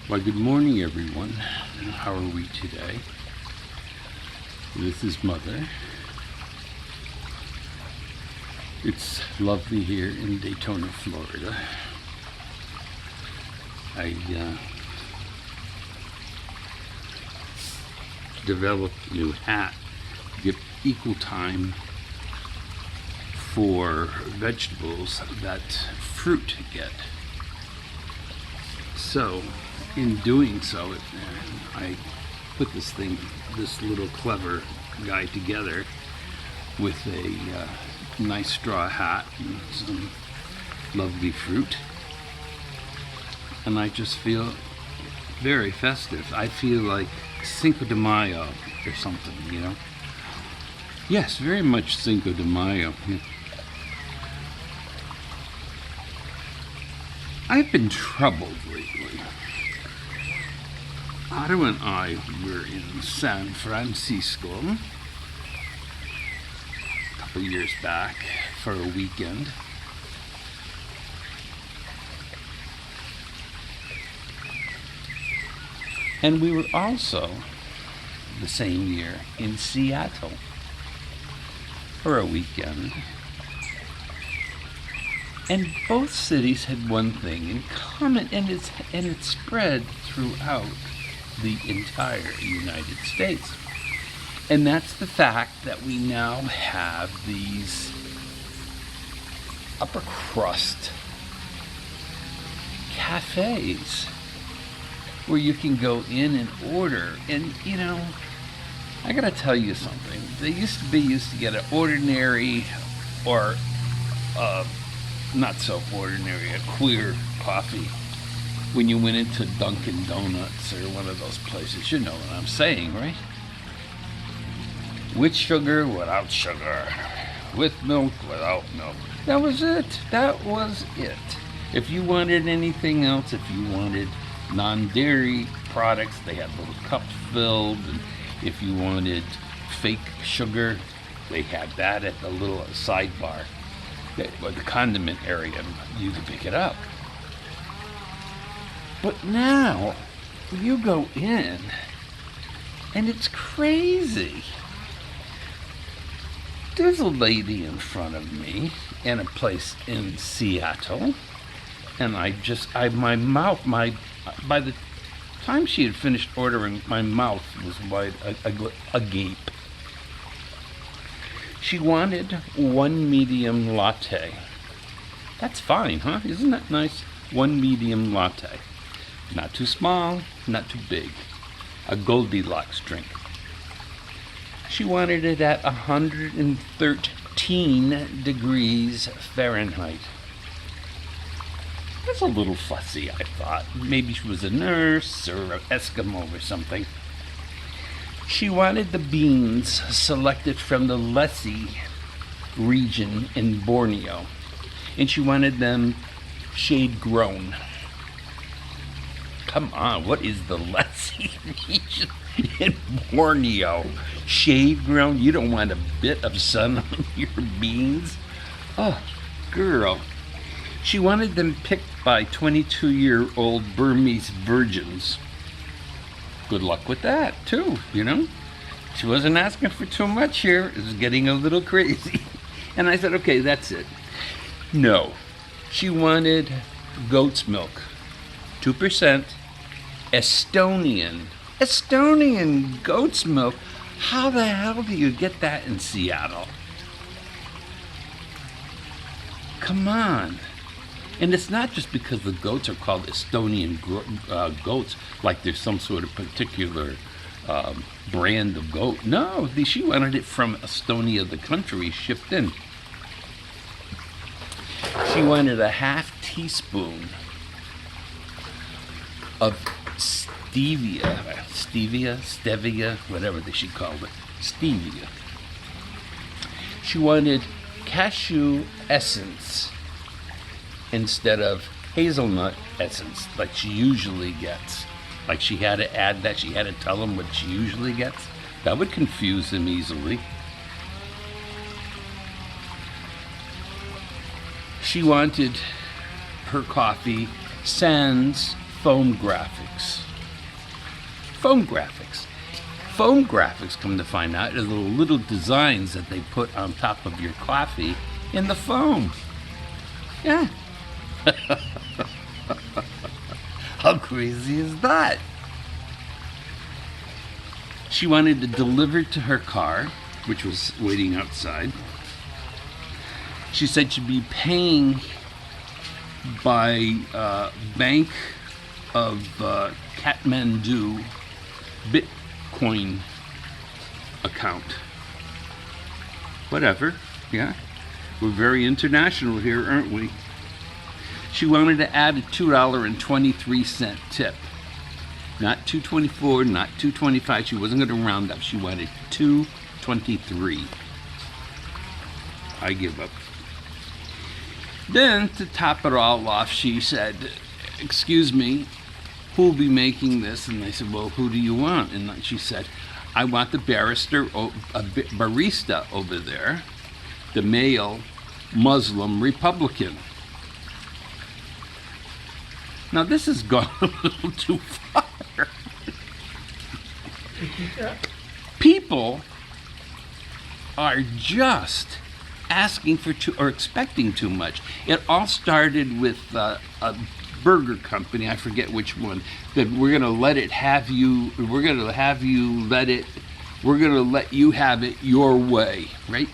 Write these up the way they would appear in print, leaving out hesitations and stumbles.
Why, good morning, everyone. How are we today? This is Mother. It's lovely here in Daytona, Florida. I developed a new hat to give equal time for vegetables that fruit get. So, in doing so, I put this little clever guy together with a nice straw hat and some lovely fruit. And I just feel very festive. I feel like Cinco de Mayo or something, you know? Yes, very much Cinco de Mayo. I've been troubled lately. Otto and I were in San Francisco a couple years back for a weekend. And we were also, the same year, in Seattle for a weekend. And both cities had one thing in common, and it's spread throughout the entire United States. And that's the fact that we now have these upper crust cafes where you can go in and order. And you know, I gotta tell you something. They used to get an ordinary or not so ordinary, a queer coffee when you went into Dunkin' Donuts or one of those places. You know what I'm saying, right? With sugar, without sugar. With milk, without milk. That was it. That was it. If you wanted anything else, if you wanted non-dairy products, they had little cups filled. And if you wanted fake sugar, they had that at the little sidebar. Or the condiment area, you can pick it up. But now, you go in, and it's crazy. There's a lady in front of me in a place in Seattle, and by the time she had finished ordering, my mouth was wide agape. She wanted one medium latte. That's fine, huh? Isn't that nice? One medium latte. Not too small, not too big. A Goldilocks drink. She wanted it at 113 degrees Fahrenheit. That's a little fussy, I thought. Maybe she was a nurse or an Eskimo or something. She wanted the beans selected from the Lessi region in Borneo, and she wanted them shade grown. Come on, what is the Lessi region in Borneo? Shade grown? You don't want a bit of sun on your beans? Oh, girl. She wanted them picked by 22-year-old Burmese virgins. Good luck with that, too, you know? She wasn't asking for too much here. It was getting a little crazy. And I said, okay, that's it. No. She wanted goat's milk. 2%. Estonian goat's milk. How the hell do you get that in Seattle? Come on. And it's not just because the goats are called Estonian goats, like there's some sort of particular brand of goat. No, she wanted it from Estonia, the country, shipped in. She wanted a half teaspoon of stevia, whatever she called it, stevia. She wanted cashew essence instead of hazelnut essence like she usually gets. Like she had to add that, she had to tell him what she usually gets. That would confuse him easily. She wanted her coffee sans foam graphics. Foam graphics. Foam graphics, come to find out, are the little designs that they put on top of your coffee in the foam. Yeah. How crazy is that? She wanted to deliver it to her car, which was waiting outside. She said she'd be paying by Bank of Kathmandu Bitcoin account. Whatever, yeah. We're very international here, aren't we? She wanted to add a $2.23 tip. Not $2.24, not $2.25. She wasn't going to round up. She wanted $2.23. I give up. Then, to top it all off, she said, "Excuse me, who'll be making this?" And I said, "Well, who do you want?" And she said, "I want the barista over there, the male Muslim Republican." Now, this has gone a little too far. People are just asking for or expecting too much. It all started with a burger company, I forget which one, that we're going to let you have it your way, right?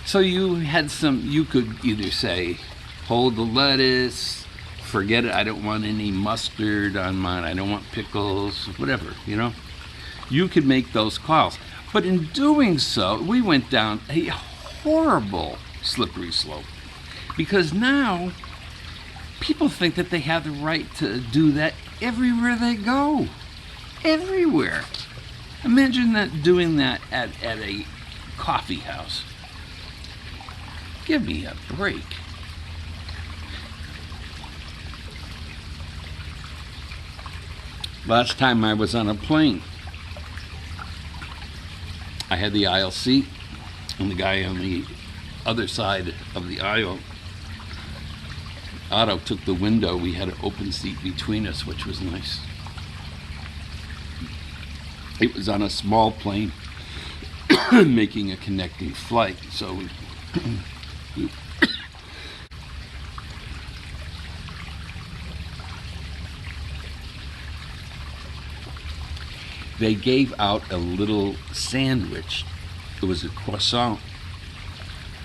So you could either say, hold the lettuce, forget it, I don't want any mustard on mine, I don't want pickles, whatever, you know? You could make those calls. But in doing so, we went down a horrible slippery slope. Because now, people think that they have the right to do that everywhere they go. Everywhere. Imagine doing that at a coffee house. Give me a break. Last time I was on a plane, I had the aisle seat, and the guy on the other side of the aisle, Otto, took the window. We had an open seat between us, which was nice. It was on a small plane making a connecting flight, so they gave out a little sandwich. It was a croissant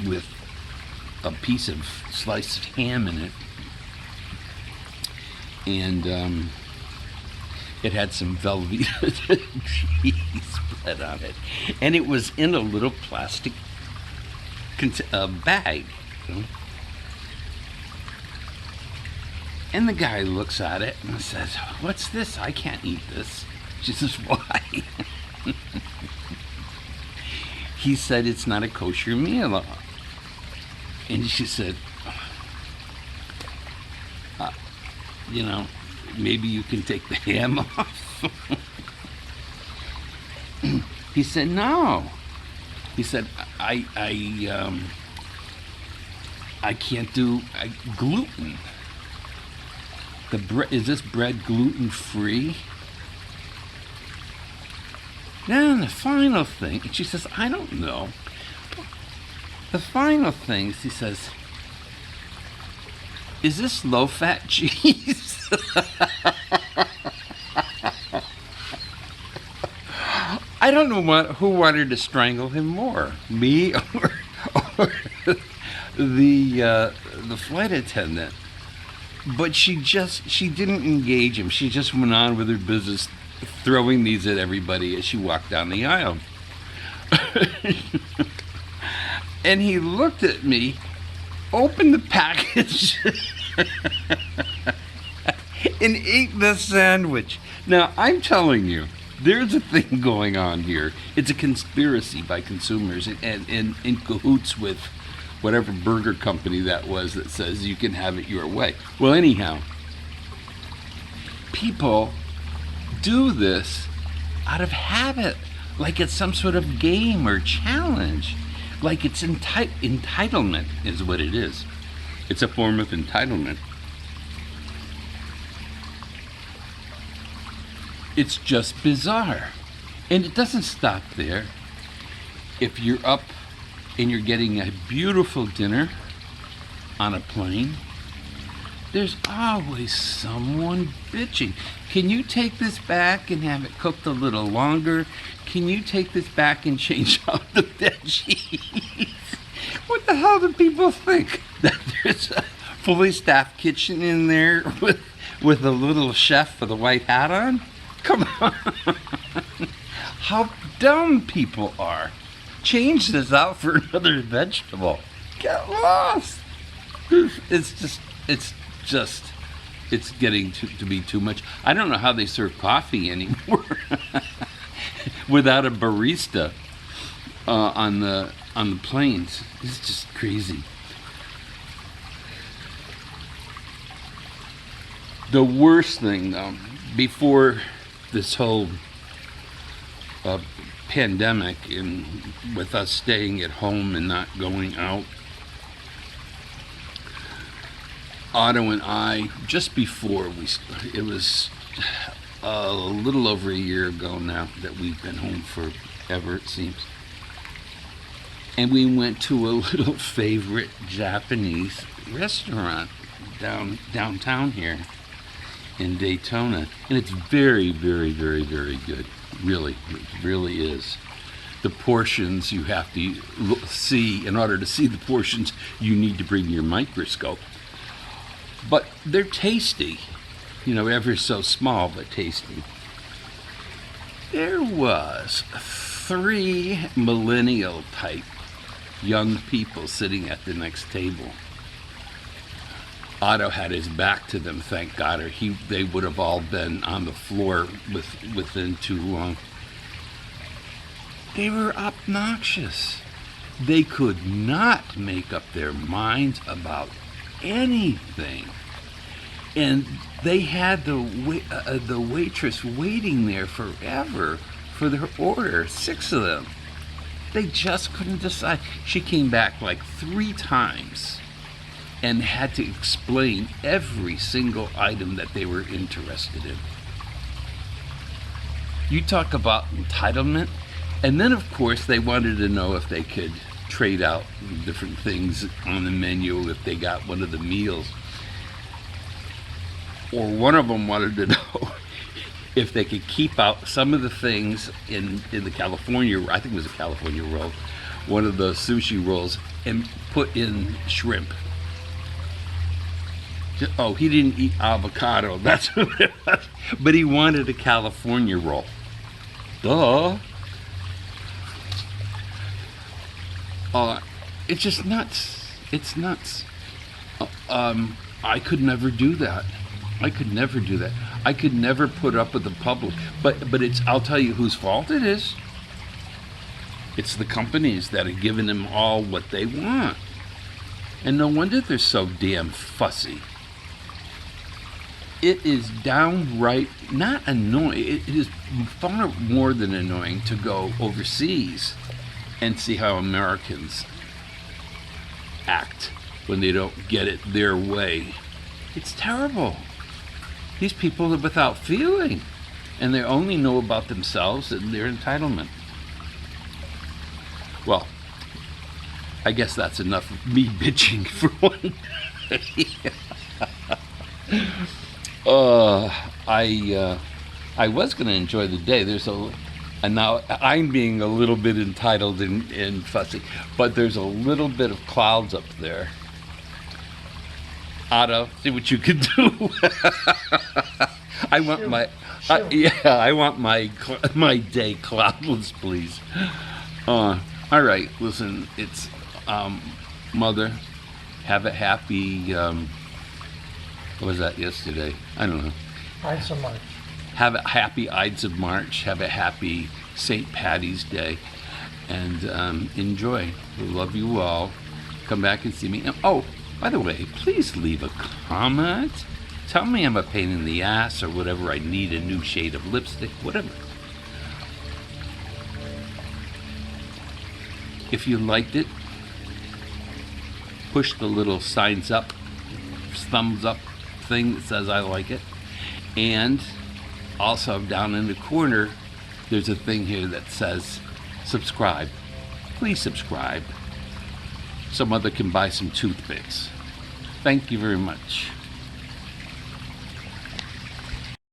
with a piece of sliced ham in it, and it had some Velveeta cheese spread on it, and it was in a little plastic bag, you know? And the guy looks at it and says, "What's this? I can't eat this." She says, "Why?" He said, "It's not a kosher meal." And she said, "Maybe you can take the ham off." He said, "No." He said, I can't do gluten. Is this bread gluten free?" Then the final thing, and she says, "I don't know." The final thing, she says, "Is this low-fat cheese?" I don't know who wanted to strangle him more, me or the flight attendant. But she didn't engage him. She just went on with her business, throwing these at everybody as she walked down the aisle. And he looked at me, opened the package, and ate the sandwich. Now, I'm telling you, there's a thing going on here. It's a conspiracy by consumers and in cahoots with whatever burger company that was that says you can have it your way. Well, anyhow, people do this out of habit, like it's some sort of game or challenge, like it's entitlement is what it is. It's a form of entitlement. It's just bizarre. And it doesn't stop there. If you're up and you're getting a beautiful dinner on a plane, there's always someone bitching. Can you take this back and have it cooked a little longer? Can you take this back and change out the bed sheets? What the hell do people think? That there's a fully staffed kitchen in there with a little chef with a white hat on? Come on. How dumb people are. Change this out for another vegetable. Get lost. It's getting to be too much. I don't know how they serve coffee anymore without a barista on the planes. It's just crazy. The worst thing, though, before this whole pandemic and with us staying at home and not going out, Otto and I, just before it was a little over a year ago now that we've been home forever, it seems. And we went to a little favorite Japanese restaurant downtown here in Daytona. And it's very, very, very, very good. Really, it really is. The portions you have to see. In order to see the portions, you need to bring your microscope. But they're tasty, ever so small, but tasty. There was 3 millennial type young people sitting at the next table. Otto had his back to them, thank God, or they would have all been on the floor within too long. They were obnoxious. They could not make up their minds about anything, and they had the waitress waiting there forever for their order. 6 of them. They just couldn't decide. She came back like 3 times and had to explain every single item that they were interested in. You talk about entitlement. And then, of course, they wanted to know if they could trade out different things on the menu if they got one of the meals. Or one of them wanted to know if they could keep out some of the things in the California, I think it was a California roll, one of the sushi rolls, and put in shrimp. Oh, he didn't eat avocado, that's what it was. But he wanted a California roll. Duh. It's just nuts. It's nuts. I could never do that. I could never do that. I could never put up with the public. But I'll tell you whose fault it is. It's the companies that are giving them all what they want. And no wonder they're so damn fussy. It is downright not annoying. It is far more than annoying to go overseas and see how Americans act when they don't get it their way. It's terrible. These people are without feeling, and they only know about themselves and their entitlement. Well, I guess that's enough of me bitching for one day. I was going to enjoy the day. And now I'm being a little bit entitled and fussy, but there's a little bit of clouds up there. Otto, see what you can do. I want my day cloudless, please. All right, listen, it's Mother. Have a happy. What was that yesterday? I don't know. Ides of March. Have a happy Ides of March. Have a happy St. Patty's Day. And enjoy. We love you all. Come back and see me. Oh, by the way, please leave a comment. Tell me I'm a pain in the ass or whatever. I need a new shade of lipstick, whatever. If you liked it, push the little signs up, thumbs up thing that says I like it. And Also, down in the corner, there's a thing here that says subscribe. Please subscribe so Mother can buy some toothpicks. Thank you very much.